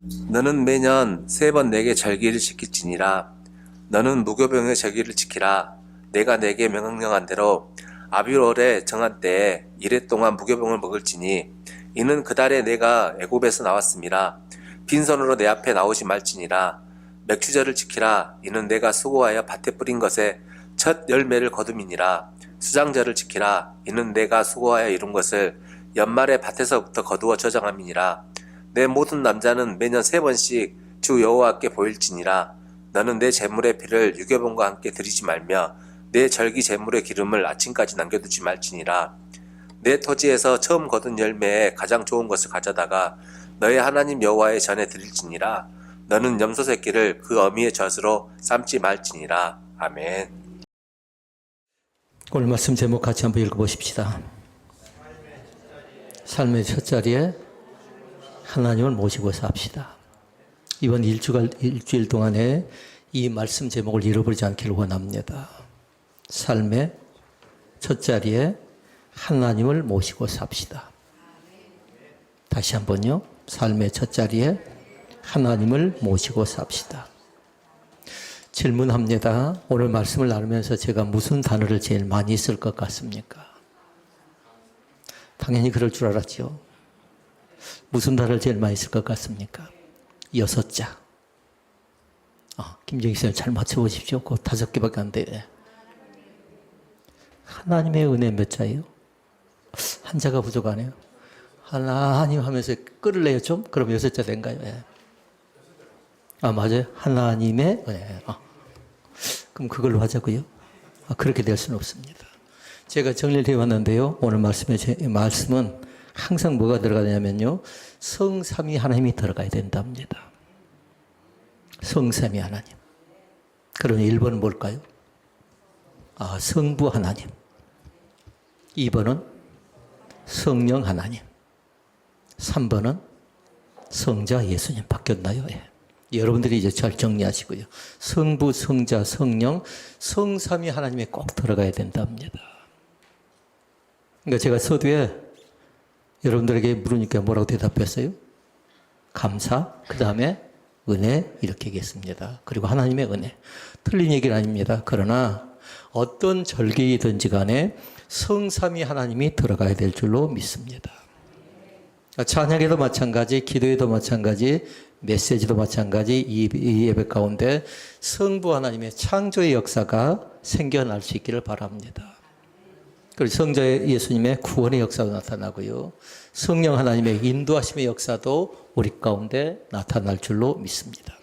너는 매년 3번 내게 절기를 지킬지니라. 너는 무교병의 절기를 지키라. 내가 내게 명령한 대로 아비월에 정한 때에 이래 동안 무교병을 먹을지니 이는 그 달에 내가 애굽에서 나왔음이라. 빈손으로 내 앞에 나오지 말지니라. 맥추절을 지키라. 이는 내가 수고하여 밭에 뿌린 것에 첫 열매를 거둠이니라. 수장절을 지키라. 이는 내가 수고하여 이룬 것을 연말에 밭에서부터 거두어 저장함이니라. 내 모든 남자는 매년 3번씩 주 여호와께 보일지니라. 너는 내 제물의 피를 유교병과 함께 드리지 말며 내 절기 제물의 기름을 아침까지 남겨두지 말지니라. 내 토지에서 처음 거둔 열매에 가장 좋은 것을 가져다가 너의 하나님 여호와의 전에 드릴지니라. 너는 염소 새끼를 그 어미의 젖으로 삶지 말지니라. 아멘. 오늘 말씀 제목 같이 한번 읽어보십시다. 삶의 첫 자리에 하나님을 모시고 삽시다. 이번 일주일 동안에 이 말씀 제목을 잃어버리지 않기를 원합니다. 삶의 첫 자리에 하나님을 모시고 삽시다. 다시 한번요. 삶의 첫 자리에 하나님을 모시고 삽시다. 질문합니다. 오늘 말씀을 나누면서 제가 무슨 단어를 제일 많이 쓸 것 같습니까? 당연히 그럴 줄 알았죠. 무슨 단어를 제일 많이 쓸 것 같습니까? 6자. 김정희 선생님 잘 맞춰보십시오. 그거 5개밖에 안 돼. 하나님의 은혜 몇 자예요? 한 자가 부족하네요. 하나님 하면서 끌을래요 좀? 그럼 6자 된가요? 예. 맞아요. 하나님의 은혜. 그럼 그걸로 하자고요. 그렇게 될 수는 없습니다. 제가 정리를 해왔는데요. 오늘 말씀은 항상 뭐가 들어가냐면요. 성삼위 하나님이 들어가야 된답니다. 성삼위 하나님. 그러면 1번은 뭘까요? 성부 하나님. 2번은 성령 하나님. 3번은 성자 예수님. 바뀌었나요? 예. 여러분들이 이제 잘 정리하시고요. 성부, 성자, 성령, 성삼위 하나님이 꼭 들어가야 된답니다. 그러니까 제가 서두에 여러분들에게 물으니까 뭐라고 대답했어요? 감사, 그 다음에 은혜 이렇게 얘기했습니다. 그리고 하나님의 은혜. 틀린 얘기는 아닙니다. 그러나 어떤 절기이든지 간에 성삼위 하나님이 들어가야 될 줄로 믿습니다. 찬양에도 마찬가지, 기도에도 마찬가지, 메시지도 마찬가지, 이 예배 가운데 성부 하나님의 창조의 역사가 생겨날 수 있기를 바랍니다. 그리고 성자 예수님의 구원의 역사도 나타나고요. 성령 하나님의 인도하심의 역사도 우리 가운데 나타날 줄로 믿습니다.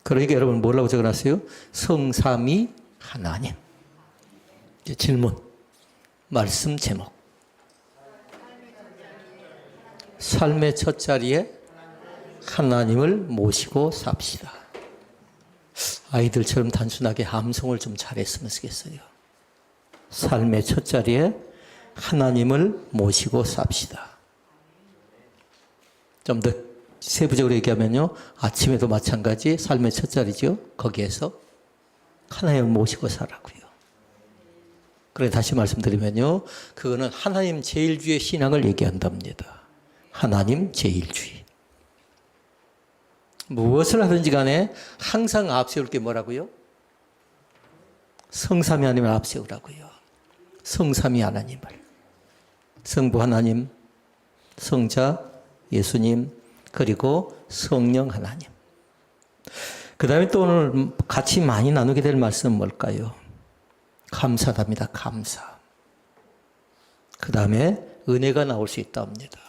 그러니까 여러분 뭐라고 적어놨어요? 성삼위 하나님. 이제 질문, 말씀 제목. 삶의 첫 자리에 하나님을 모시고 삽시다. 아이들처럼 단순하게 함성을 좀 잘했으면 좋겠어요. 삶의 첫 자리에 하나님을 모시고 삽시다. 좀 더 세부적으로 얘기하면요. 아침에도 마찬가지 삶의 첫 자리죠. 거기에서 하나님을 모시고 살라고요. 그래 다시 말씀드리면요. 그거는 하나님 제일주의 신앙을 얘기한답니다. 하나님 제일주의. 무엇을 하든지 간에 항상 앞세울 게 뭐라고요? 성삼위 하나님을 앞세우라고요. 성삼위 하나님을. 성부 하나님, 성자, 예수님, 그리고 성령 하나님. 그 다음에 또 오늘 같이 많이 나누게 될 말씀은 뭘까요? 감사답니다. 감사. 그 다음에 은혜가 나올 수 있답니다.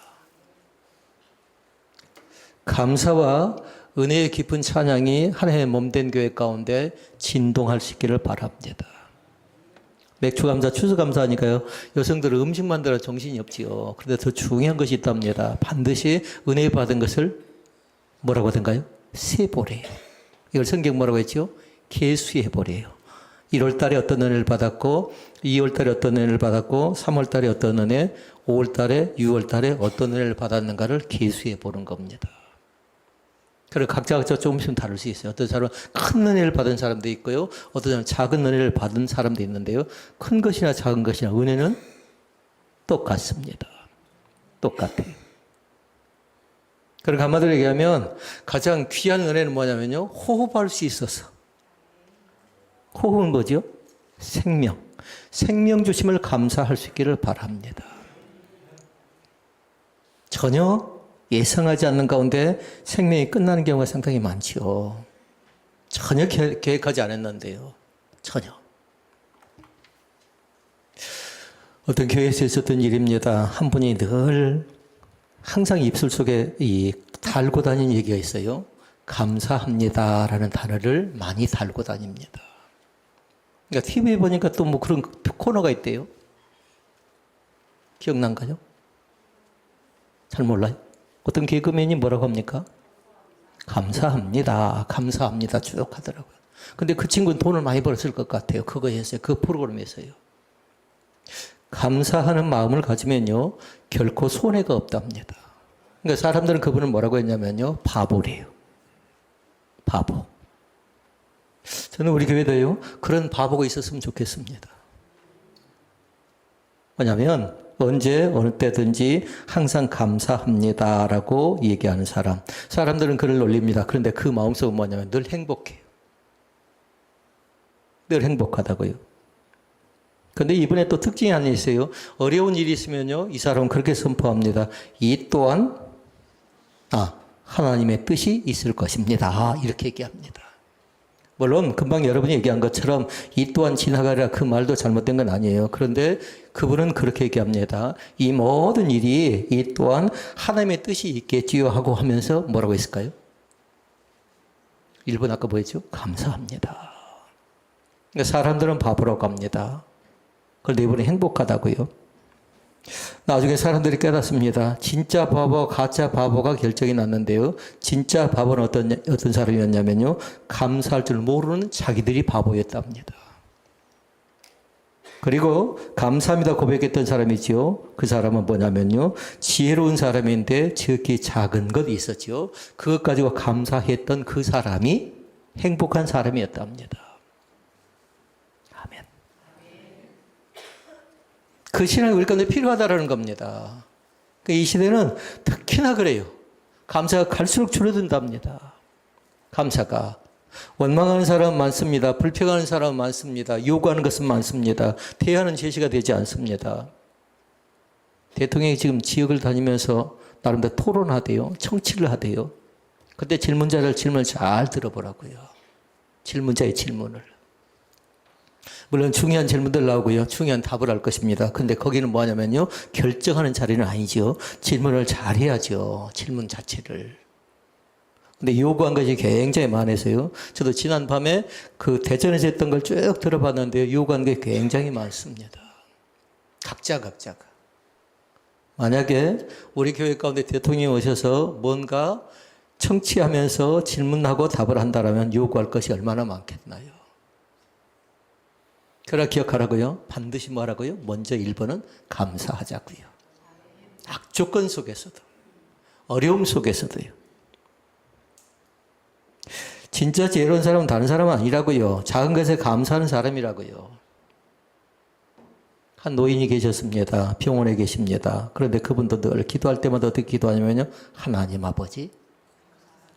감사와 은혜의 깊은 찬양이 하나님의 몸된 교회 가운데 진동할 수 있기를 바랍니다. 맥주감사, 추수감사하니까요. 여성들은 음식 만들어 정신이 없지요. 그런데 더 중요한 것이 있답니다. 반드시 은혜 받은 것을 뭐라고 하던가요? 세보래요. 이걸 성경 뭐라고 했죠? 계수해보래요. 1월 달에 어떤 은혜를 받았고 2월 달에 어떤 은혜를 받았고 3월 달에 어떤 은혜, 5월 달에 6월 달에 어떤 은혜를 받았는가를 계수해 보는 겁니다. 그리고 각자 조금씩 다를 수 있어요. 어떤 사람은 큰 은혜를 받은 사람도 있고요. 어떤 사람은 작은 은혜를 받은 사람도 있는데요. 큰 것이나 작은 것이나 은혜는 똑같습니다. 똑같아요. 그러니까 한마디로 얘기하면 가장 귀한 은혜는 뭐냐면요. 호흡할 수 있어서. 호흡은 뭐죠? 생명. 생명 주심을 감사할 수 있기를 바랍니다. 전혀 예상하지 않는 가운데 생명이 끝나는 경우가 상당히 많지요. 전혀 계획하지 않았는데요. 전혀. 어떤 교회에서 있었던 일입니다. 한 분이 늘 항상 입술 속에 달고 다니는 얘기가 있어요. 감사합니다라는 단어를 많이 달고 다닙니다. 그러니까 TV에 보니까 또 뭐 그런 코너가 있대요. 기억난가요? 잘 몰라요. 어떤 개그맨이 뭐라고 합니까? 감사합니다. 감사합니다. 쭉 하더라고요. 근데 그 친구는 돈을 많이 벌었을 것 같아요. 그거 했어요. 그 프로그램에서요. 감사하는 마음을 가지면요. 결코 손해가 없답니다. 그러니까 사람들은 그분을 뭐라고 했냐면요. 바보래요. 바보. 저는 우리 교회도요. 그런 바보가 있었으면 좋겠습니다. 뭐냐면 언제 어느 때든지 항상 감사합니다라고 얘기하는 사람. 사람들은 그를 놀립니다. 그런데 그 마음속은 뭐냐면 늘 행복해요. 늘 행복하다고요. 그런데 이분의 또 특징이 하나 있어요. 어려운 일이 있으면요. 이 사람은 그렇게 선포합니다. 이 또한 하나님의 뜻이 있을 것입니다. 이렇게 얘기합니다. 물론 금방 여러분이 얘기한 것처럼 이 또한 지나가리라 그 말도 잘못된 건 아니에요. 그런데 그분은 그렇게 얘기합니다. 이 모든 일이 이 또한 하나님의 뜻이 있겠지요 하고 하면서 뭐라고 했을까요? 1번 아까 뭐였죠? 감사합니다. 그러니까 사람들은 바보라고 합니다. 그런데 이분은 행복하다고요. 나중에 사람들이 깨닫습니다. 진짜 바보와 가짜 바보가 결정이 났는데요. 진짜 바보는 어떤 사람이었냐면요. 감사할 줄 모르는 자기들이 바보였답니다. 그리고 감사합니다 고백했던 사람이지요. 그 사람은 뭐냐면요. 지혜로운 사람인데 지극히 작은 것이 있었죠. 그것 가지고 감사했던 그 사람이 행복한 사람이었답니다. 아멘. 그 신앙이 우리 가운데 필요하다는 겁니다. 이 시대는 특히나 그래요. 감사가 갈수록 줄어든답니다. 감사가. 원망하는 사람 많습니다. 불평하는 사람 많습니다. 요구하는 것은 많습니다. 대안은 제시가 되지 않습니다. 대통령이 지금 지역을 다니면서 나름대로 토론하대요. 청취를 하대요. 그때 질문자를 질문을 잘 들어보라고요. 질문자의 질문을. 물론 중요한 질문들 나오고요. 중요한 답을 할 것입니다. 근데 거기는 뭐 하냐면요. 결정하는 자리는 아니죠. 질문을 잘 해야죠. 질문 자체를. 근데 요구한 것이 굉장히 많아서요. 저도 지난 밤에 그 대전에서 했던 걸 쭉 들어봤는데요. 요구한 게 굉장히 많습니다. 각자가. 만약에 우리 교회 가운데 대통령이 오셔서 뭔가 청취하면서 질문하고 답을 한다면 요구할 것이 얼마나 많겠나요? 그러나 기억하라고요. 반드시 뭐라고요? 먼저 1번은 감사하자고요. 악조건 속에서도 어려움 속에서도요. 진짜 지혜로운 사람은 다른 사람은 아니라고요. 작은 것에 감사하는 사람이라고요. 한 노인이 계셨습니다. 병원에 계십니다. 그런데 그분도 늘 기도할 때마다 어떻게 기도하냐면요. 하나님 아버지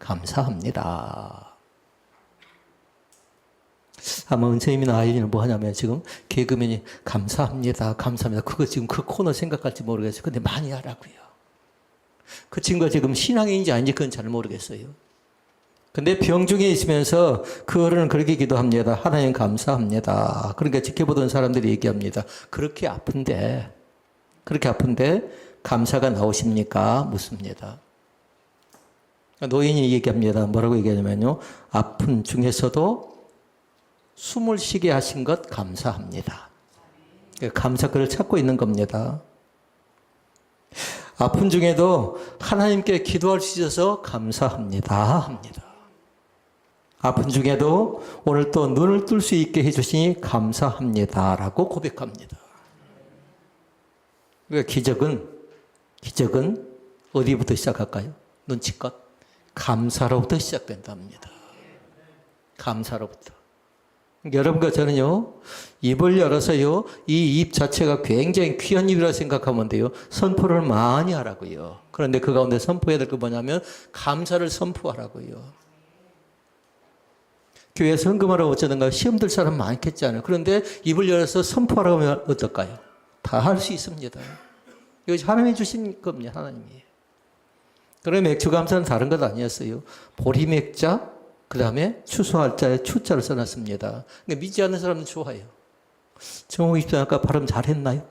감사합니다. 아마 은채님이나 아이리는 뭐 하냐면 지금 개그맨이 감사합니다. 그거 지금 그 코너 생각할지 모르겠어요. 근데 많이 하라고요. 그 친구가 지금 신앙인지 아닌지 그건 잘 모르겠어요. 근데 병중에 있으면서 그 어른은 그렇게 기도합니다. 하나님 감사합니다. 그러니까 지켜보던 사람들이 얘기합니다. 그렇게 아픈데 감사가 나오십니까? 묻습니다. 노인이 얘기합니다. 뭐라고 얘기하냐면요. 아픈 중에서도 숨을 쉬게 하신 것 감사합니다. 감사 글을 찾고 있는 겁니다. 아픈 중에도 하나님께 기도할 수 있어서 감사합니다. 합니다. 아픈 중에도 오늘 또 눈을 뜰 수 있게 해주시니 감사합니다라고 고백합니다. 그러니까 기적은 어디부터 시작할까요? 눈치껏 감사로부터 시작된답니다. 감사로부터. 여러분과 저는요, 입을 열어서요, 이 입 자체가 굉장히 귀한 입이라 생각하면 돼요. 선포를 많이 하라고요. 그런데 그 가운데 선포해야 될 거 뭐냐면, 감사를 선포하라고요. 교회 헌금하라고 어쩌든가 시험 들 사람 많겠잖아요. 그런데 입을 열어서 선포하라고 하면 어떨까요? 다 할 수 있습니다. 이것이 하나님이 주신 겁니다. 하나님이. 그럼 맥주 감사는 다른 것 아니었어요. 보리맥자, 그 다음에 추수할 자에 추자를 써놨습니다. 그러니까 믿지 않는 사람은 좋아해요. 정호 입장 아까 발음 잘했나요?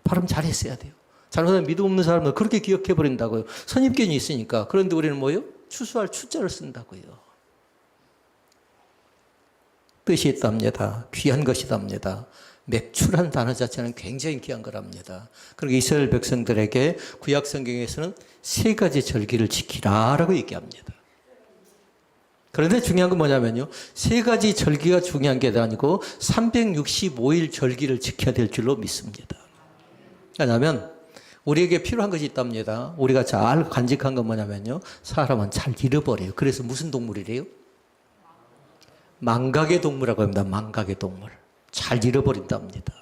발음 잘했어야 돼요. 잘못하면 믿음 없는 사람은 그렇게 기억해버린다고요. 선입견이 있으니까. 그런데 우리는 뭐예요? 추수할 추자를 쓴다고요. 뜻이 있답니다. 귀한 것이답니다. 맥주란 단어 자체는 굉장히 귀한 거랍니다. 그리고 이스라엘 백성들에게 구약 성경에서는 3가지 절기를 지키라라고 얘기합니다. 그런데 중요한 건 뭐냐면요. 3가지 절기가 중요한 게 아니고 365일 절기를 지켜야 될 줄로 믿습니다. 왜냐하면 우리에게 필요한 것이 있답니다. 우리가 잘 간직한 건 뭐냐면요. 사람은 잘 잃어버려요. 그래서 무슨 동물이래요? 망각의 동물이라고 합니다. 망각의 동물. 잘 잃어버린답니다.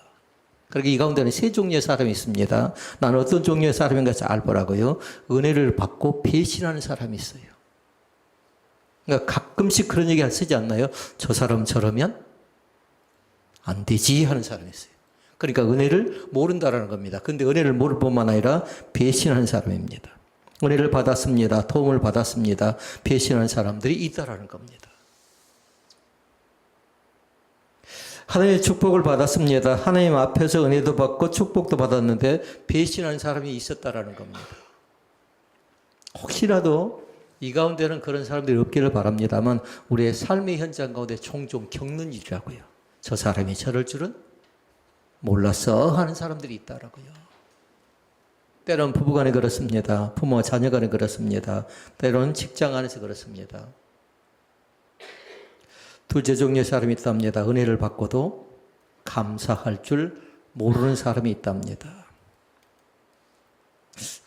그러니까 이 가운데는 3 종류의 사람이 있습니다. 나는 어떤 종류의 사람인가 잘 보라고요. 은혜를 받고 배신하는 사람이 있어요. 그러니까 가끔씩 그런 얘기 쓰지 않나요? 저 사람 저러면 안 되지 하는 사람이 있어요. 그러니까 은혜를 모른다라는 겁니다. 그런데 은혜를 모를 뿐만 아니라 배신하는 사람입니다. 은혜를 받았습니다. 도움을 받았습니다. 배신하는 사람들이 있다라는 겁니다. 하나님의 축복을 받았습니다. 하나님 앞에서 은혜도 받고 축복도 받았는데 배신하는 사람이 있었다라는 겁니다. 혹시라도 이 가운데는 그런 사람들이 없기를 바랍니다만 우리의 삶의 현장 가운데 종종 겪는 일이라고요. 저 사람이 저럴 줄은 몰랐어 하는 사람들이 있다라고요. 때로는 부부간에 그렇습니다. 부모와 자녀간에 그렇습니다. 때로는 직장 안에서 그렇습니다. 2째 종류의 사람이 있답니다. 은혜를 받고도 감사할 줄 모르는 사람이 있답니다.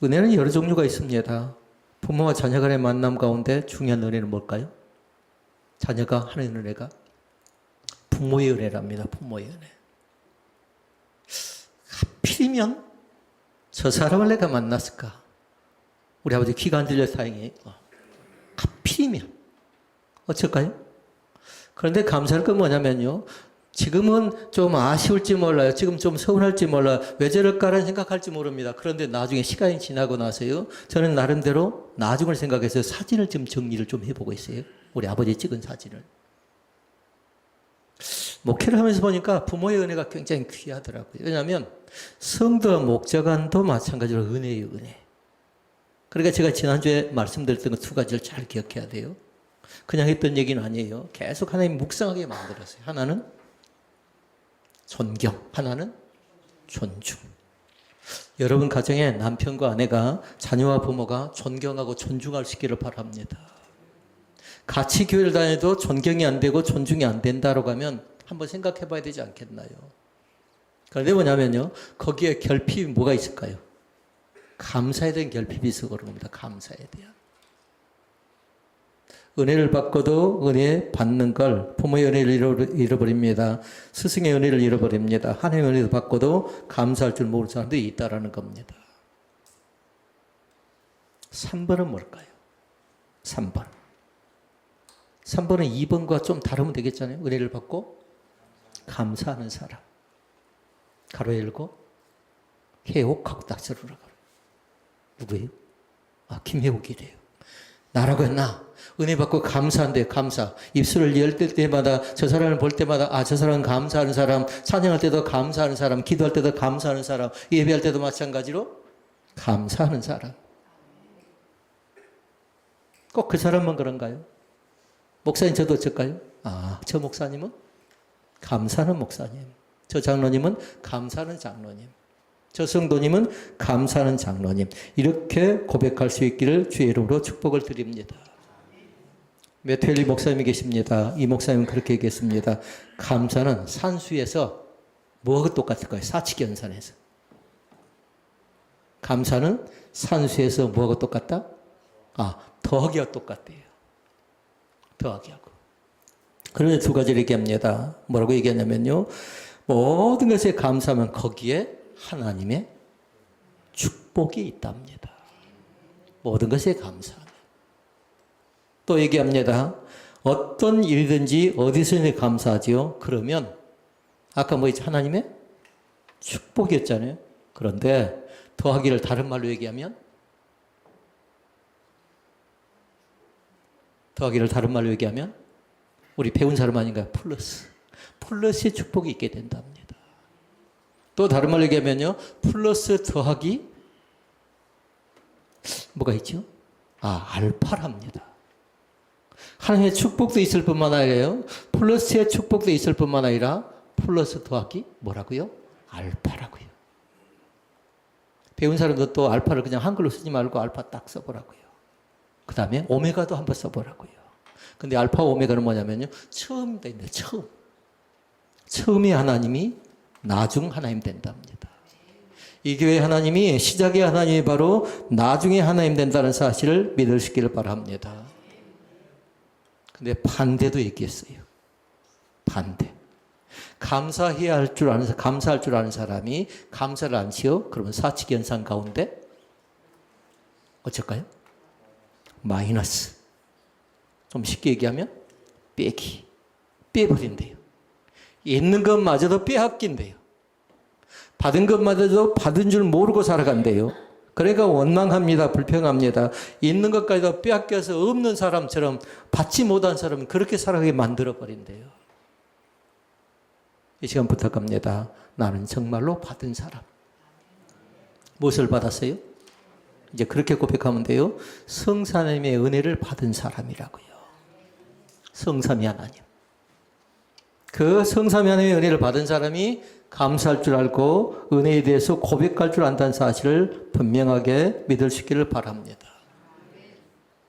은혜는 여러 종류가 있습니다. 부모와 자녀 간의 만남 가운데 중요한 은혜는 뭘까요? 자녀가 하는 은혜가 부모의 은혜랍니다. 부모의 은혜. 하필이면 저 사람을 내가 만났을까? 우리 아버지 귀가 안 들려서 다행이에요. 하필이면 어쩔까요? 그런데 감사할 건 뭐냐면요. 지금은 좀 아쉬울지 몰라요. 지금 좀 서운할지 몰라요. 왜 저럴까라는 생각할지 모릅니다. 그런데 나중에 시간이 지나고 나서요. 저는 나름대로 나중을 생각해서 사진을 좀 정리를 좀 해보고 있어요. 우리 아버지 찍은 사진을. 목회를 하면서 보니까 부모의 은혜가 굉장히 귀하더라고요. 왜냐하면 성도와 목자간도 마찬가지로 은혜예요. 은혜. 그러니까 제가 지난주에 말씀드렸던 그 2가지를 잘 기억해야 돼요. 그냥 했던 얘기는 아니에요. 계속 하나님 묵상하게 만들었어요. 하나는 존경, 하나는 존중. 여러분 가정에 남편과 아내가 자녀와 부모가 존경하고 존중할 수 있기를 바랍니다. 같이 교회를 다녀도 존경이 안 되고 존중이 안 된다고 하면 한번 생각해 봐야 되지 않겠나요? 그런데 뭐냐면요. 거기에 결핍이 뭐가 있을까요? 감사에 대한 결핍이 있어 그런 겁니다. 감사에 대한. 은혜를 받고도 은혜 받는 걸 부모의 은혜를 잃어버립니다. 스승의 은혜를 잃어버립니다. 하나님의 은혜를 받고도 감사할 줄 모르는 사람들이 있다라는 겁니다. 3번은 뭘까요? 3번. 3번은 2번과 좀 다르면 되겠잖아요. 은혜를 받고 감사하는 사람. 가로 열고 해옥하고 닥쳐르라. 누구예요? 김해옥이래요. 나라고 했나? 은혜 받고 감사한데 감사. 입술을 열 때마다 저 사람을 볼 때마다 저 사람은 감사하는 사람. 찬양할 때도 감사하는 사람. 기도할 때도 감사하는 사람. 예배할 때도 마찬가지로 감사하는 사람. 꼭 그 사람만 그런가요? 목사님 저도 어쩔까요? 저 목사님은 감사하는 목사님. 저 장로님은 감사하는 장로님. 저 성도님은 감사하는 장로님. 이렇게 고백할 수 있기를 주의 이름으로 축복을 드립니다. 메텔리 목사님이 계십니다. 이 목사님은 그렇게 얘기했습니다. 감사는 산수에서 뭐가 똑같을까요? 사칙연산에서. 감사는 산수에서 뭐가 똑같다? 더하기가 똑같대요. 더하기하고. 그런데 두 가지를 얘기합니다. 뭐라고 얘기하냐면요. 모든 것에 감사하면 거기에 하나님의 축복이 있답니다. 모든 것에 감사하면. 또 얘기합니다. 어떤 일이든지 어디서든지 감사하지요. 그러면 아까 뭐 있지? 하나님의 축복이었잖아요. 그런데 더하기를 다른 말로 얘기하면 더하기를 다른 말로 얘기하면 우리 배운 사람 아닌가요? 플러스의 축복이 있게 된답니다. 또 다른 말로 얘기하면요. 플러스 더하기 뭐가 있죠? 알파랍니다. 하나님의 축복도 있을 뿐만 아니라요. 플러스의 축복도 있을 뿐만 아니라 플러스 더하기 뭐라고요? 알파라고요. 배운 사람도 또 알파를 그냥 한글로 쓰지 말고 알파 딱 써보라고요. 그 다음에 오메가도 한번 써보라고요. 근데 알파 오메가는 뭐냐면요. 처음이 된다. 처음이 하나님이 나중 하나님 된답니다. 이 교회 하나님이 시작의 하나님이 바로 나중에 하나님 된다는 사실을 믿으시기를 바랍니다. 근데 반대도 얘기했어요. 반대. 감사해야 할 줄 아는, 감사할 줄 아는 사람이 감사를 안 지어? 그러면 사칙연산 가운데 어쩔까요? 마이너스. 좀 쉽게 얘기하면 빼버린대요. 있는 것마저도 빼앗긴대요. 받은 것마저도 받은 줄 모르고 살아간대요. 그러니까 원망합니다. 불평합니다. 있는 것까지도 빼앗겨서 없는 사람처럼 받지 못한 사람은 그렇게 살아가게 만들어버린대요. 이 시간 부탁합니다. 나는 정말로 받은 사람. 무엇을 받았어요? 이제 그렇게 고백하면 돼요. 성삼위의 은혜를 받은 사람이라고요. 성삼위 하나님. 그 성삼위 하나님의 은혜를 받은 사람이 감사할 줄 알고 은혜에 대해서 고백할 줄 안다는 사실을 분명하게 믿을 수 있기를 바랍니다.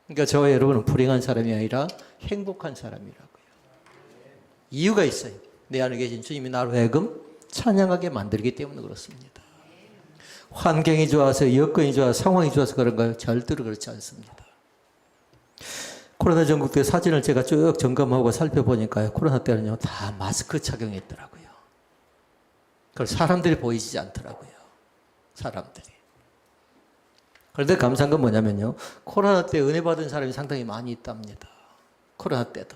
그러니까 저와 여러분은 불행한 사람이 아니라 행복한 사람이라고요. 이유가 있어요. 내 안에 계신 주님이 나로 하여금 찬양하게 만들기 때문에 그렇습니다. 환경이 좋아서, 여건이 좋아서, 상황이 좋아서 그런가요? 절대로 그렇지 않습니다. 코로나 전국 때 사진을 제가 쭉 점검하고 살펴보니까요. 코로나 때는요. 다 마스크 착용했더라고요. 그걸 사람들이 보이지 않더라고요. 사람들이. 그런데 감사한 건 뭐냐면요. 코로나 때 은혜 받은 사람이 상당히 많이 있답니다. 코로나 때도.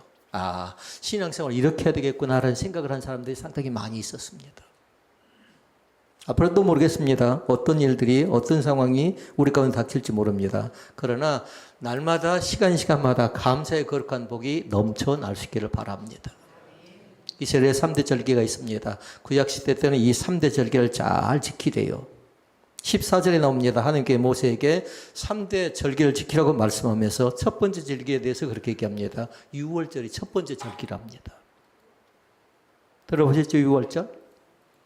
신앙생활 이렇게 해야 되겠구나라는 생각을 한 사람들이 상당히 많이 있었습니다. 앞으로도 모르겠습니다. 어떤 일들이, 어떤 상황이 우리 가운데 닥칠지 모릅니다. 그러나 날마다 시간마다 감사의 거룩한 복이 넘쳐날 수 있기를 바랍니다. 이스라엘에 3대 절기가 있습니다. 구약시대 때는 이 3대 절기를 잘 지키래요. 14절에 나옵니다. 하나님께 모세에게 3대 절기를 지키라고 말씀하면서 첫 번째 절기에 대해서 그렇게 얘기합니다. 6월절이 첫 번째 절기랍니다. 들어보셨죠? 6월절?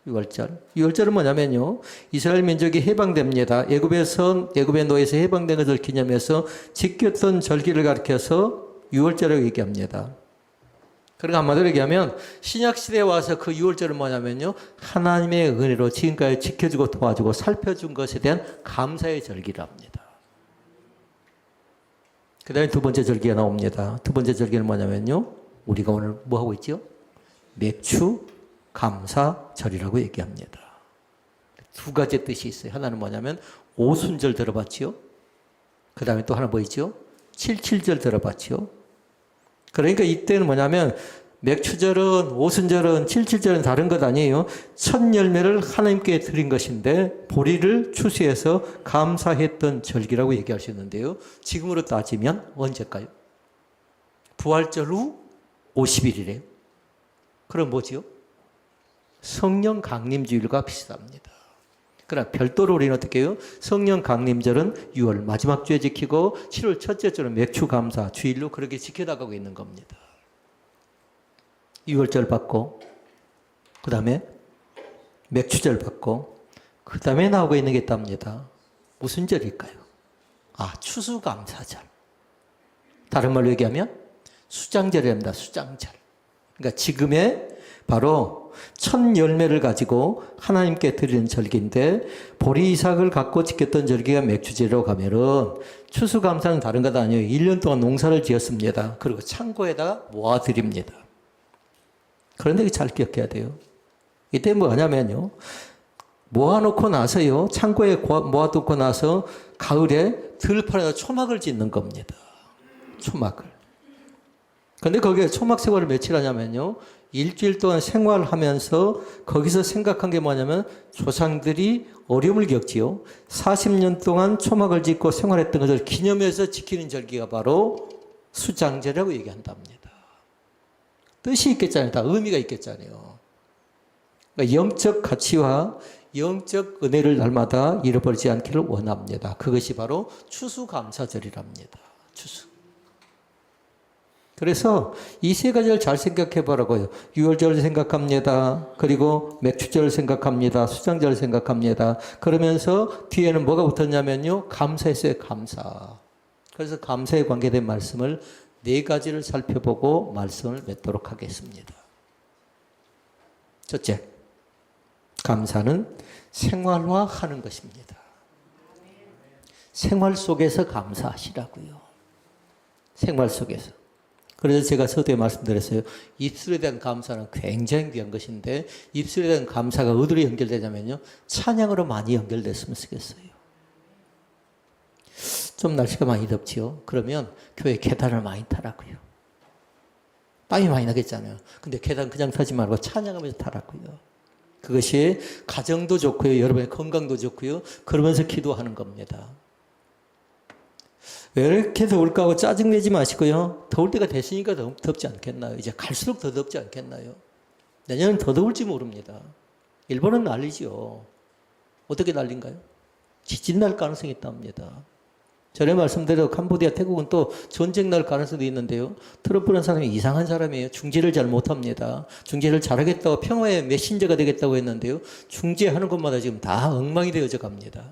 6월절은 뭐냐면요. 이스라엘 민족이 해방됩니다. 애굽의 노예에서 해방된 것을 기념해서 지켰던 절기를 가리켜서 6월절이라고 얘기합니다. 그러니까 한마디로 얘기하면 신약시대에 와서 그 6월절은 뭐냐면요. 하나님의 은혜로 지금까지 지켜주고 도와주고 살펴준 것에 대한 감사의 절기랍니다. 그 다음에 두 번째 절기가 나옵니다. 두 번째 절기는 뭐냐면요. 우리가 오늘 뭐 하고 있죠? 맥주 감사절이라고 얘기합니다. 두 가지 뜻이 있어요. 하나는 뭐냐면 오순절 들어봤지요? 그 다음에 또 하나 뭐 있죠? 77절 들어봤지요? 그러니까 이때는 뭐냐면 맥추절은, 오순절은, 77절은 다른 것 아니에요. 첫 열매를 하나님께 드린 것인데 보리를 추수해서 감사했던 절기라고 얘기할 수 있는데요. 지금으로 따지면 언제일까요? 부활절 후 50일이래요. 그럼 뭐지요? 성령 강림주일과 비슷합니다. 그러나 별도로 우리는 어떻게 해요? 성령 강림절은 6월 마지막 주에 지키고 7월 첫째 주는 맥주 감사 주일로 그렇게 지켜나가고 있는 겁니다. 6월절 받고 그 다음에 맥주절 받고 그 다음에 나오고 있는 게 있답니다. 무슨 절일까요? 추수감사절. 다른 말로 얘기하면 수장절이랍니다. 수장절. 그러니까 지금의 바로 첫 열매를 가지고 하나님께 드리는 절기인데 보리 이삭을 갖고 지켰던 절기가 맥주제로 가면은 추수감사는 다른 것 아니에요. 1년 동안 농사를 지었습니다. 그리고 창고에다 모아드립니다. 그런데 잘 기억해야 돼요. 이때 뭐냐면요. 모아놓고 나서요. 창고에 모아두고 나서 가을에 들판에다 초막을 짓는 겁니다. 초막을. 근데 거기에 초막 생활을 며칠 하냐면요. 일주일 동안 생활하면서 거기서 생각한 게 뭐냐면 조상들이 어려움을 겪지요. 40년 동안 초막을 짓고 생활했던 것을 기념해서 지키는 절기가 바로 수장절이라고 얘기한답니다. 뜻이 있겠잖아요. 다 의미가 있겠잖아요. 그러니까 영적 가치와 영적 은혜를 날마다 잃어버리지 않기를 원합니다. 그것이 바로 추수감사절이랍니다. 추수. 그래서 이 세 가지를 잘 생각해 보라고요. 유월절 생각합니다. 그리고 맥추절 생각합니다. 수장절 생각합니다. 그러면서 뒤에는 뭐가 붙었냐면요. 감사했어요. 감사. 그래서 감사에 관계된 말씀을 네 가지를 살펴보고 말씀을 맺도록 하겠습니다. 첫째, 감사는 생활화하는 것입니다. 생활 속에서 감사하시라고요. 생활 속에서. 그래서 제가 서두에 말씀드렸어요. 입술에 대한 감사는 굉장히 귀한 것인데 입술에 대한 감사가 어디로 연결되냐면요. 찬양으로 많이 연결됐으면 좋겠어요. 좀 날씨가 많이 덥지요. 그러면 교회 계단을 많이 타라고요. 땀이 많이 나겠잖아요. 근데 계단 그냥 타지 말고 찬양하면서 타라고요. 그것이 가정도 좋고요. 여러분의 건강도 좋고요. 그러면서 기도하는 겁니다. 왜 이렇게 더울까 하고 짜증내지 마시고요. 더울 때가 됐으니까 덥지 않겠나요? 이제 갈수록 더 덥지 않겠나요? 내년은 더 더울지 모릅니다. 일본은 난리죠. 어떻게 난린가요? 지진 날 가능성이 있답니다. 전에 말씀드린 캄보디아, 태국은 또 전쟁 날 가능성도 있는데요. 트럼프는 사람이 이상한 사람이에요. 중재를 잘 못합니다. 중재를 잘하겠다고 평화의 메신저가 되겠다고 했는데요. 중재하는 것마다 지금 다 엉망이 되어져 갑니다.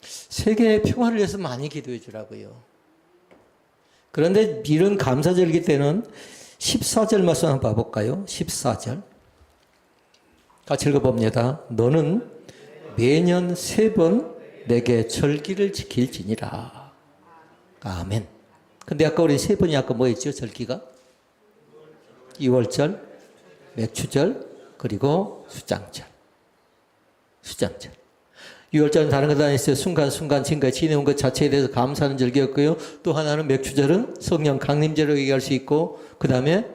세계의 평화를 위해서 많이 기도해 주라고요. 그런데 이런 감사절기 때는 14절 말씀 한번 봐볼까요? 14절. 같이 읽어봅니다. 너는 매년 3번 내게 절기를 지킬지니라. 아멘. 근데 아까 우리 3번이 아까 뭐 했죠? 절기가? 2월절, 맥추절, 그리고 수장절. 수장절. 6월절은 다른 것 아니었어요. 순간순간 지금까지 지내온 것 자체에 대해서 감사하는 절기였고요. 또 하나는 맥추절은 성령 강림절로 얘기할 수 있고 그 다음에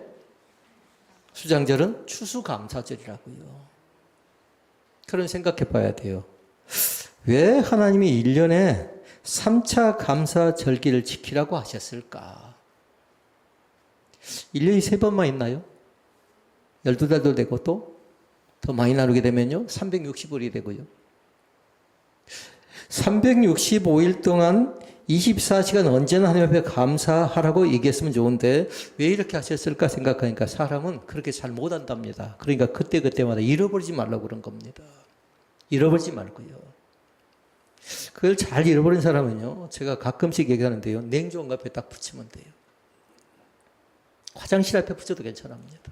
수장절은 추수감사절이라고요. 그런 생각해 봐야 돼요. 왜 하나님이 1년에 3차 감사 절기를 지키라고 하셨을까? 1년이 3번만 있나요? 12달도 되고 또 더 많이 나누게 되면요. 365일이 되고요. 365일 동안 24시간 언제나 하나님 앞에 감사하라고 얘기했으면 좋은데 왜 이렇게 하셨을까 생각하니까 사람은 그렇게 잘 못한답니다. 그러니까 그때그때마다 잃어버리지 말라고 그런 겁니다. 잃어버리지 말고요. 그걸 잘 잃어버린 사람은요. 제가 가끔씩 얘기하는데요. 냉장고 앞에 딱 붙이면 돼요. 화장실 앞에 붙여도 괜찮습니다.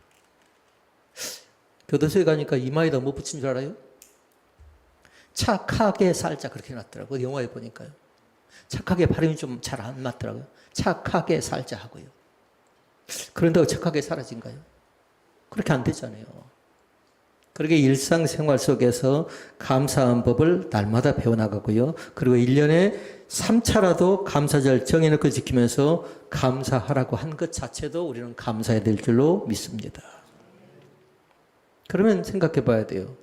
교도소에 가니까 이마에다 뭐 붙인 줄 알아요? 착하게 살자 그렇게 해놨더라고요. 영화에 보니까요. 착하게 발음이 좀 잘 안 맞더라고요. 착하게 살자 하고요. 그런다고 착하게 사라진가요? 그렇게 안 되잖아요. 그렇게 일상생활 속에서 감사한 법을 날마다 배워나가고요. 그리고 1년에 3차라도 감사절 정해놓고 지키면서 감사하라고 한 것 자체도 우리는 감사해야 될 줄로 믿습니다. 그러면 생각해 봐야 돼요.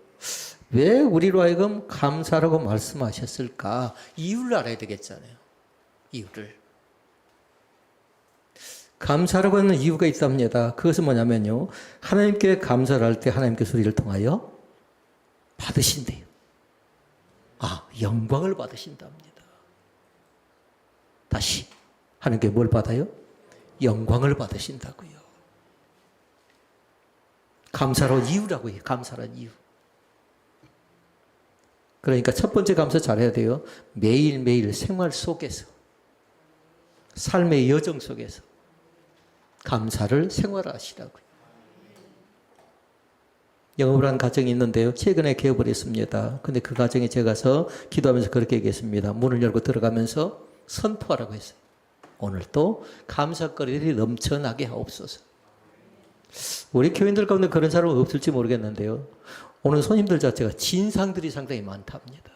왜 우리로 하여금 감사라고 말씀하셨을까? 이유를 알아야 되겠잖아요. 이유를. 감사라고 하는 이유가 있답니다. 그것은 뭐냐면요. 하나님께 감사를 할 때 하나님께서 우리를 통하여 받으신대요. 영광을 받으신답니다. 다시 하나님께 뭘 받아요? 영광을 받으신다고요. 감사로 이유라고 해요. 감사란 이유. 그러니까 첫 번째 감사 잘해야 돼요. 매일매일 생활 속에서 삶의 여정 속에서 감사를 생활하시라고요. 영업을 한 가정이 있는데요. 최근에 개업을 했습니다. 근데 그 가정에 제가 가서 기도하면서 그렇게 얘기했습니다. 문을 열고 들어가면서 선포하라고 했어요. 오늘도 감사거리들이 넘쳐나게 하옵소서. 우리 교인들 가운데 그런 사람은 없을지 모르겠는데요. 오늘 손님들 자체가 진상들이 상당히 많답니다.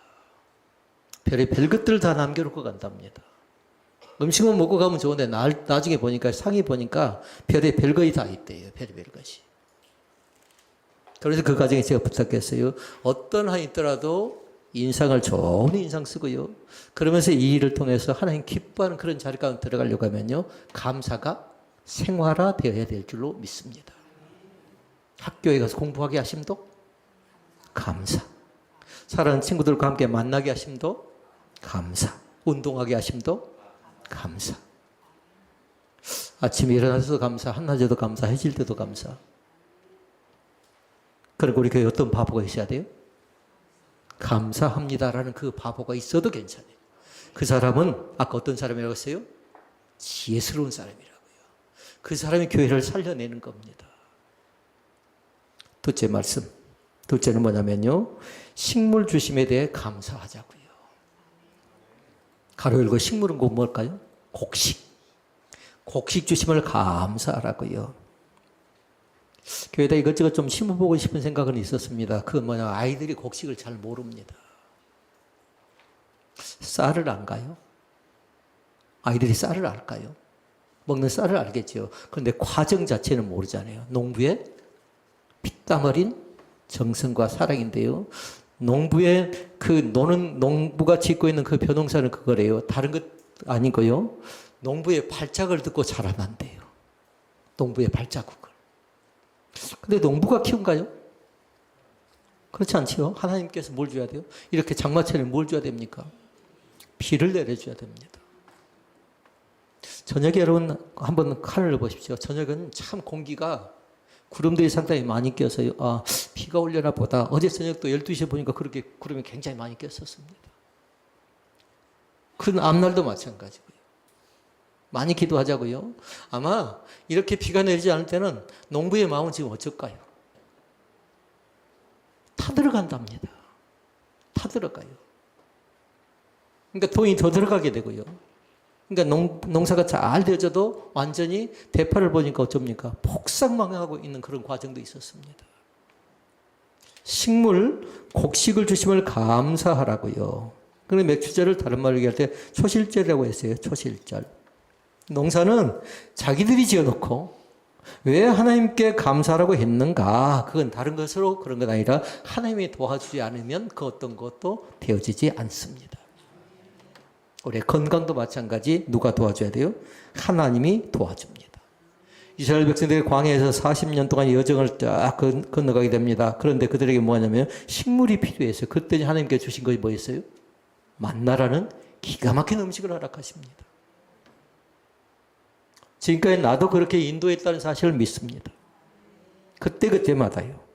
별의 것들을 다 남겨놓고 간답니다. 음식은 먹고 가면 좋은데 나중에 보니까 상이 보니까 별의 별것이 다 있대요. 별의 별것이. 그래서 그 과정에 제가 부탁했어요. 어떤 한 있더라도 인상을 좋은 인상 쓰고요. 그러면서 이 일을 통해서 하나님 기뻐하는 그런 자리 가운데 들어가려고 하면요. 감사가 생활화되어야 될 줄로 믿습니다. 학교에 가서 공부하게 하심도 감사. 사랑하는 친구들과 함께 만나게 하심도 감사. 운동하게 하심도 감사. 아침에 일어나서도 감사, 한낮에도 감사, 해질 때도 감사. 그리고 우리 교회에 어떤 바보가 있어야 돼요? 감사합니다라는 그 바보가 있어도 괜찮아요. 그 사람은 아까 어떤 사람이라고 했어요? 지혜스러운 사람이라고요. 그 사람이 교회를 살려내는 겁니다. 둘째 말씀. 둘째는 뭐냐면요. 식물 주심에 대해 감사하자고요. 가로 열고 식물은 곧 뭘까요? 곡식. 곡식 주심을 감사하라고요. 교회에다 이것저것 좀 심어보고 싶은 생각은 있었습니다. 그 뭐냐, 아이들이 곡식을 잘 모릅니다. 쌀을 안 가요? 아이들이 쌀을 알까요? 먹는 쌀을 알겠죠. 그런데 과정 자체는 모르잖아요. 농부의 피땀 흘린 정성과 사랑인데요. 농부의 그 농부가 짓고 있는 그 벼농사는 그거래요. 다른 것 아니고요. 농부의 발작을 듣고 자라난대요. 농부의 발자국을. 근데 농부가 키운가요? 그렇지 않지요. 하나님께서 뭘 줘야 돼요? 이렇게 장마철에 뭘 줘야 됩니까? 비를 내려줘야 됩니다. 저녁에 여러분 한번 하늘을 보십시오. 저녁은 참 공기가 구름들이 상당히 많이 껴서요. 아, 비가 올려나 보다. 어제 저녁도 12시에 보니까 그렇게 구름이 굉장히 많이 꼈었습니다. 그 앞날도 마찬가지고요. 많이 기도하자고요. 아마 이렇게 비가 내리지 않을 때는 농부의 마음은 지금 어쩔까요? 타들어간답니다. 타들어가요. 그러니까 돈이 더 들어가게 되고요. 그러니까 농사가 잘 되어져도 완전히 대파를 보니까 어쩝니까? 폭삭망하고 있는 그런 과정도 있었습니다. 식물, 곡식을 주심을 감사하라고요. 그런데 맥주절을 다른 말로 얘기할 때 초실절이라고 했어요. 초실절. 농사는 자기들이 지어놓고 왜 하나님께 감사라고 했는가? 그건 다른 것으로 그런 건 아니라 하나님이 도와주지 않으면 그 어떤 것도 되어지지 않습니다. 우리의 건강도 마찬가지. 누가 도와줘야 돼요? 하나님이 도와줍니다. 이스라엘 백성들이 광야에서 40년 동안 여정을 쫙 건너가게 됩니다. 그런데 그들에게 뭐냐면 식물이 필요했어요. 그때 하나님께 주신 것이 뭐였어요? 만나라는 기가 막힌 음식을 허락하십니다. 지금까지 나도 그렇게 인도했다는 사실을 믿습니다. 그때마다요.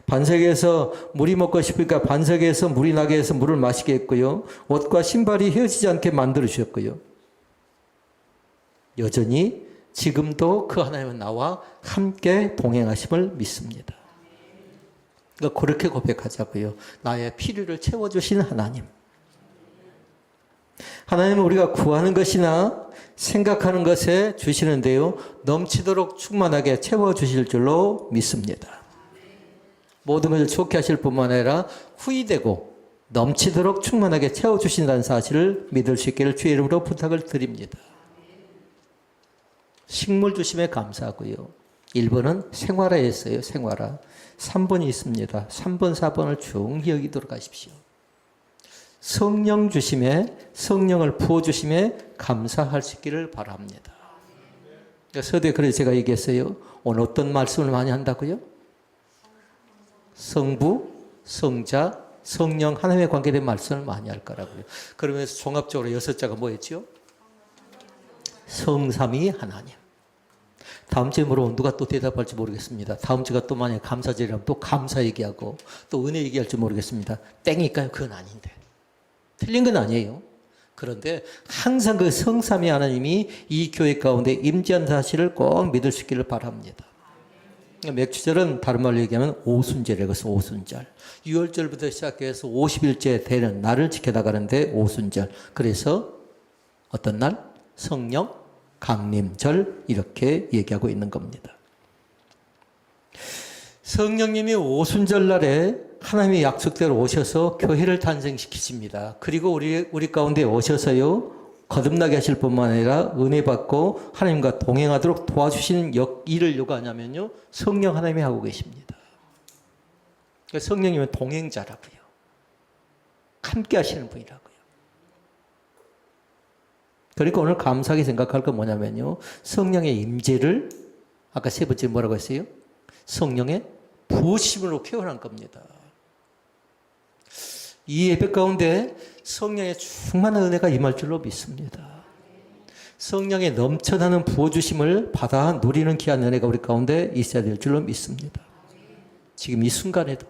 반석에서 물이 먹고 싶으니까 반석에서 물이 나게 해서 물을 마시게 했고요. 옷과 신발이 헤어지지 않게 만들어 주셨고요. 여전히 지금도 그 하나님은 나와 함께 동행하심을 믿습니다. 그러니까 그렇게 고백하자고요. 나의 필요를 채워주신 하나님. 하나님은 우리가 구하는 것이나 생각하는 것에 주시는데요. 넘치도록 충만하게 채워주실 줄로 믿습니다. 모든 것을 좋게 하실 뿐만 아니라 후이되고 넘치도록 충만하게 채워주신다는 사실을 믿을 수 있기를 주의 이름으로 부탁을 드립니다. 식물 주심에 감사하고요. 1번은 생활화였어요. 생활화. 3번이 있습니다. 3번, 4번을 중히 여기도록 하십시오. 성령 주심에, 성령을 부어주심에 감사할 수 있기를 바랍니다. 서두에 그래서 제가 얘기했어요. 오늘 어떤 말씀을 많이 한다고요? 성부, 성자, 성령 하나님에 관계된 말씀을 많이 할 거라고요. 그러면서 종합적으로 6자가 뭐였죠? 성삼위 하나님. 다음 주에 물어보면 누가 또 대답할지 모르겠습니다. 다음 주가 또 만약에 감사절이라면 또 감사 얘기하고 또 은혜 얘기할지 모르겠습니다. 땡일까요? 그건 아닌데. 틀린 건 아니에요. 그런데 항상 그 성삼위 하나님이 이 교회 가운데 임재한 사실을 꼭 믿을 수 있기를 바랍니다. 맥주절은 다른 말로 얘기하면 오순절이라고 해서 오순절. 6월절부터 시작해서 50일째 되는 날을 지켜나가는데 오순절. 그래서 어떤 날? 성령 강림절 이렇게 얘기하고 있는 겁니다. 성령님이 오순절 날에 하나님의 약속대로 오셔서 교회를 탄생시키십니다. 그리고 우리 가운데 오셔서요, 거듭나게 하실 뿐만 아니라 은혜 받고 하나님과 동행하도록 도와주시는 일을 요구하냐면요, 성령 하나님이 하고 계십니다. 그러니까 성령님은 동행자라고요. 함께 하시는 분이라고요. 그리고 오늘 감사하게 생각할 건 뭐냐면요, 성령의 임재를 아까 세 번째 뭐라고 했어요? 성령의 부으심으로 표현한 겁니다. 이 예배 가운데 성령의 충만한 은혜가 임할 줄로 믿습니다. 성령의 넘쳐나는 부어주심을 받아 누리는 귀한 은혜가 우리 가운데 있어야 될 줄로 믿습니다. 지금 이 순간에도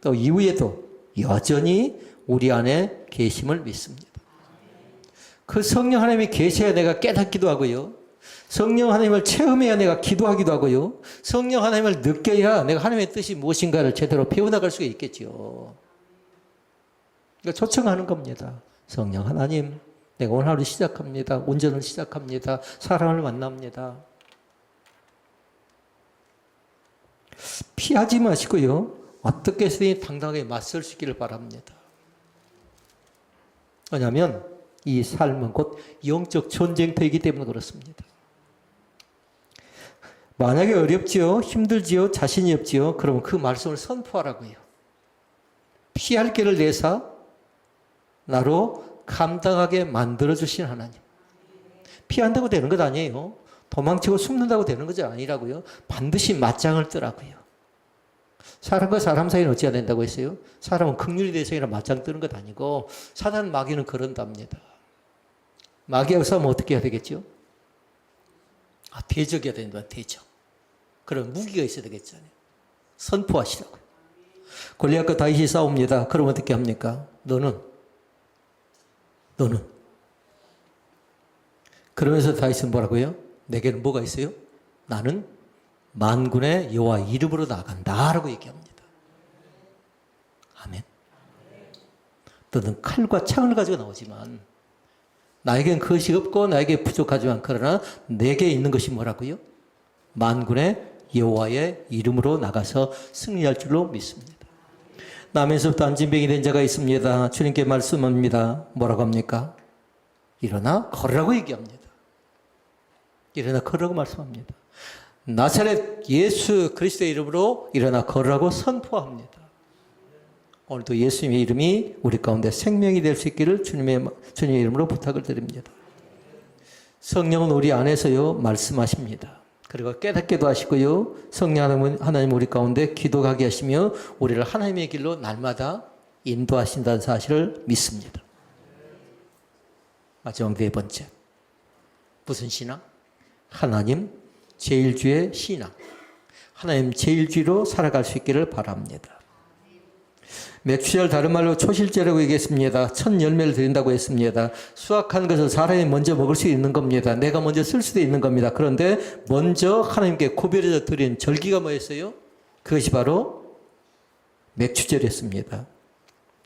또 이후에도 여전히 우리 안에 계심을 믿습니다. 그 성령 하나님이 계셔야 내가 깨닫기도 하고요, 성령 하나님을 체험해야 내가 기도하기도 하고요, 성령 하나님을 느껴야 내가 하나님의 뜻이 무엇인가를 제대로 배워나갈 수가 있겠죠. 그러니까 초청하는 겁니다. 성령 하나님, 내가 오늘 하루 시작합니다. 운전을 시작합니다. 사랑을 만납니다. 피하지 마시고요, 어떻게 해서든 당당하게 맞설 수 있기를 바랍니다. 왜냐하면 이 삶은 곧 영적 전쟁터이기 때문에 그렇습니다. 만약에 어렵지요, 힘들지요, 자신이 없지요, 그러면 그 말씀을 선포하라고요. 피할 길을 내사 나로 감당하게 만들어주신 하나님. 피한다고 되는 것 아니에요. 도망치고 숨는다고 되는 것이 아니라고요. 반드시 맞짱을 뜨라고요. 사람과 사람 사이는 어찌해야 된다고 했어요? 사람은 긍휼이 대상이라 맞짱 뜨는 것 아니고, 사단 마귀는 그런답니다. 마귀하고 싸우면 어떻게 해야 되겠죠? 대적해야 된다, 대적. 그런 무기가 있어야 되겠잖아요. 선포하시라고요. 골리앗과 다윗이 싸웁니다. 그럼 어떻게 합니까? 너는. 그러면서 다윗은 뭐라고요? 내게는 뭐가 있어요? 나는 만군의 여호와 이름으로 나간다라고 얘기합니다. 아멘. 너는 칼과 창을 가지고 나오지만 나에겐 그것이 없고 나에게 부족하지만, 그러나 내게 있는 것이 뭐라고요? 만군의 여호와의 이름으로 나가서 승리할 줄로 믿습니다. 남에서부터 안진병이 된 자가 있습니다. 주님께 말씀합니다. 뭐라고 합니까? 일어나 걸으라고 얘기합니다. 일어나 걸으라고 말씀합니다. 나사렛 예수 그리스도의 이름으로 일어나 걸으라고 선포합니다. 오늘도 예수님의 이름이 우리 가운데 생명이 될 수 있기를 주님의 이름으로 부탁을 드립니다. 성령은 우리 안에서요 말씀하십니다. 그리고 깨닫게도 하시고요, 성령 하나님 우리 가운데 기도하게 하시며 우리를 하나님의 길로 날마다 인도하신다는 사실을 믿습니다. 마지막 네 번째, 무슨 신앙? 하나님 제일주의 신앙. 하나님 제일주의로 살아갈 수 있기를 바랍니다. 맥주절 다른 말로 초실제라고 얘기했습니다. 첫 열매를 드린다고 했습니다. 수확한 것을 사람이 먼저 먹을 수 있는 겁니다. 내가 먼저 쓸 수도 있는 겁니다. 그런데 먼저 하나님께 고별해서 드린 절기가 뭐였어요? 그것이 바로 맥주절이었습니다.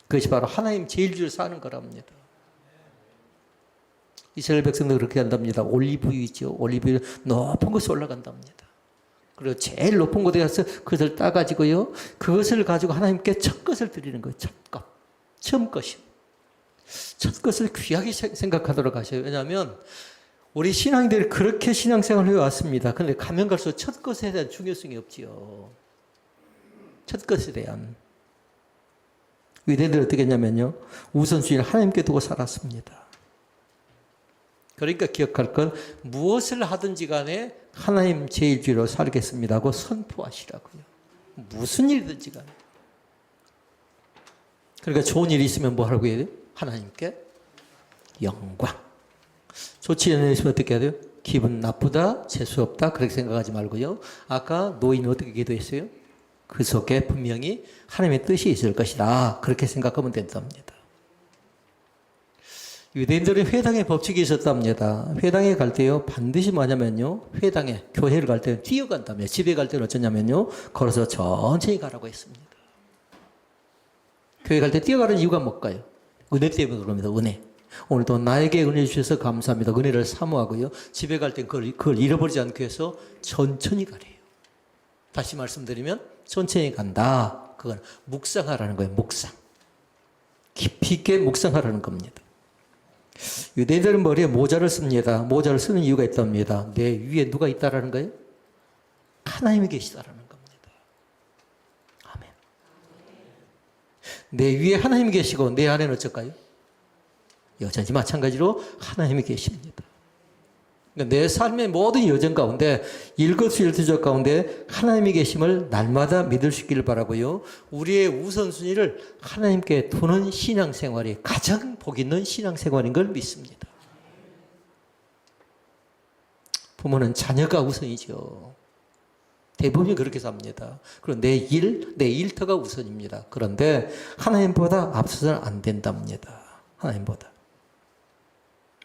그것이 바로 하나님 제일주의를 사는 거랍니다. 이스라엘 백성도 그렇게 한답니다. 올리브유 있죠. 올리브유 높은 곳에 올라간답니다. 그리고 제일 높은 곳에 가서 그것을 따가지고요, 그것을 가지고 하나님께 첫 것을 드리는 거예요. 첫 것. 처음 것이요. 첫 것을 귀하게 생각하도록 하셔요. 왜냐하면 우리 신앙인들이 그렇게 신앙생활을 해왔습니다. 그런데 가면 갈수록 첫 것에 대한 중요성이 없지요. 첫 것에 대한. 유대인들은 어떻게 했냐면요, 우선순위를 하나님께 두고 살았습니다. 그러니까 기억할 건 무엇을 하든지 간에 하나님 제일주의로 살겠습니다 하고 선포하시라고요. 무슨 일이든지 간에. 그러니까 좋은 일이 있으면 뭐 하라고 해야 돼요? 하나님께 영광. 좋지 않은 일이 있으면 어떻게 해야 돼요? 기분 나쁘다, 재수없다 그렇게 생각하지 말고요. 아까 노인은 어떻게 기도했어요? 그 속에 분명히 하나님의 뜻이 있을 것이다. 그렇게 생각하면 된답니다. 유대인들은 회당의 법칙이 있었답니다. 회당에 갈 때요, 반드시 뭐냐면요, 회당에, 교회를 갈 때는 뛰어간다며, 집에 갈 때는 어쩌냐면요, 걸어서 천천히 가라고 했습니다. 교회 갈 때 뛰어가는 이유가 뭘까요? 은혜 때문에 그럽니다. 은혜. 오늘도 나에게 은혜 주셔서 감사합니다. 은혜를 사모하고요, 집에 갈 때 그걸 잃어버리지 않기 위해서 천천히 가래요. 다시 말씀드리면 천천히 간다. 그건 묵상하라는 거예요. 묵상. 깊이 있게 묵상하라는 겁니다. 유대인들은 머리에 모자를 씁니다. 모자를 쓰는 이유가 있답니다. 내 위에 누가 있다라는 거예요? 하나님이 계시다라는 겁니다. 아멘. 내 위에 하나님이 계시고 내 안에는 어쩔까요? 여전히 마찬가지로 하나님이 계십니다. 내 삶의 모든 여정 가운데 일거수일투족 가운데 하나님이 계심을 날마다 믿을 수 있기를 바라고요. 우리의 우선순위를 하나님께 두는 신앙생활이 가장 복 있는 신앙생활인 걸 믿습니다. 부모는 자녀가 우선이죠. 대부분이 그렇게 삽니다. 그리고 내 일터가 우선입니다. 그런데 하나님보다 앞서서는 안 된답니다. 하나님보다.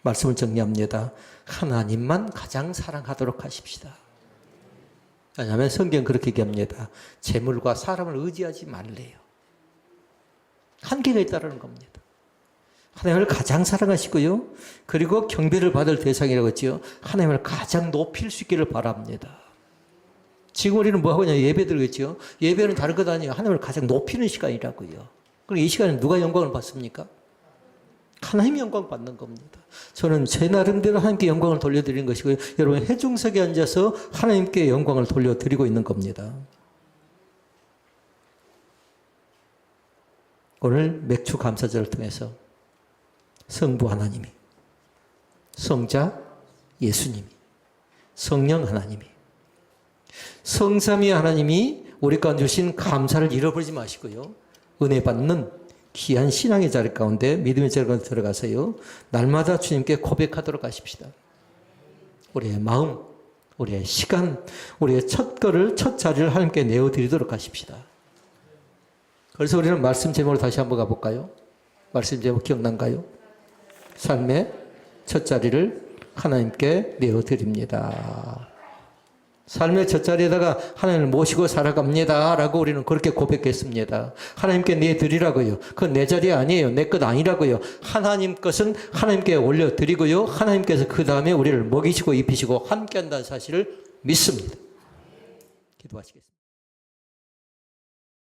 말씀을 정리합니다. 하나님만 가장 사랑하도록 하십시다. 왜냐하면 성경 그렇게 얘기합니다. 재물과 사람을 의지하지 말래요. 한계가 있다는 겁니다. 하나님을 가장 사랑하시고요. 그리고 경배를 받을 대상이라고 했죠. 하나님을 가장 높일 수 있기를 바랍니다. 지금 우리는 뭐 하고 있냐? 예배 드리겠죠. 예배는 다른 것 아니에요. 하나님을 가장 높이는 시간이라고요. 그럼 이 시간에 누가 영광을 받습니까? 하나님이 영광 받는 겁니다. 저는 제 나름대로 하나님께 영광을 돌려드리는 것이고요. 여러분 회중석에 앉아서 하나님께 영광을 돌려드리고 있는 겁니다. 오늘 맥주 감사절을 통해서 성부 하나님이, 성자 예수님이, 성령 하나님이, 성삼위 하나님이 우리 가운데 주신 감사를 잃어버리지 마시고요. 은혜 받는 귀한 신앙의 자리 가운데 믿음의 자리 가운데 들어가서요. 날마다 주님께 고백하도록 하십시다. 우리의 마음, 우리의 시간, 우리의 첫 자리를 하나님께 내어드리도록 하십시다. 그래서 우리는 말씀 제목으로 다시 한번 가볼까요? 말씀 제목 기억난가요? 삶의 첫 자리를 하나님께 내어드립니다. 삶의 젖자리에다가 하나님을 모시고 살아갑니다 라고 우리는 그렇게 고백했습니다. 하나님께 내드리라고요. 그건 내 자리 아니에요. 내 것 아니라고요. 하나님 것은 하나님께 올려드리고요. 하나님께서 그 다음에 우리를 먹이시고 입히시고 함께 한다는 사실을 믿습니다. 기도하시겠습니다.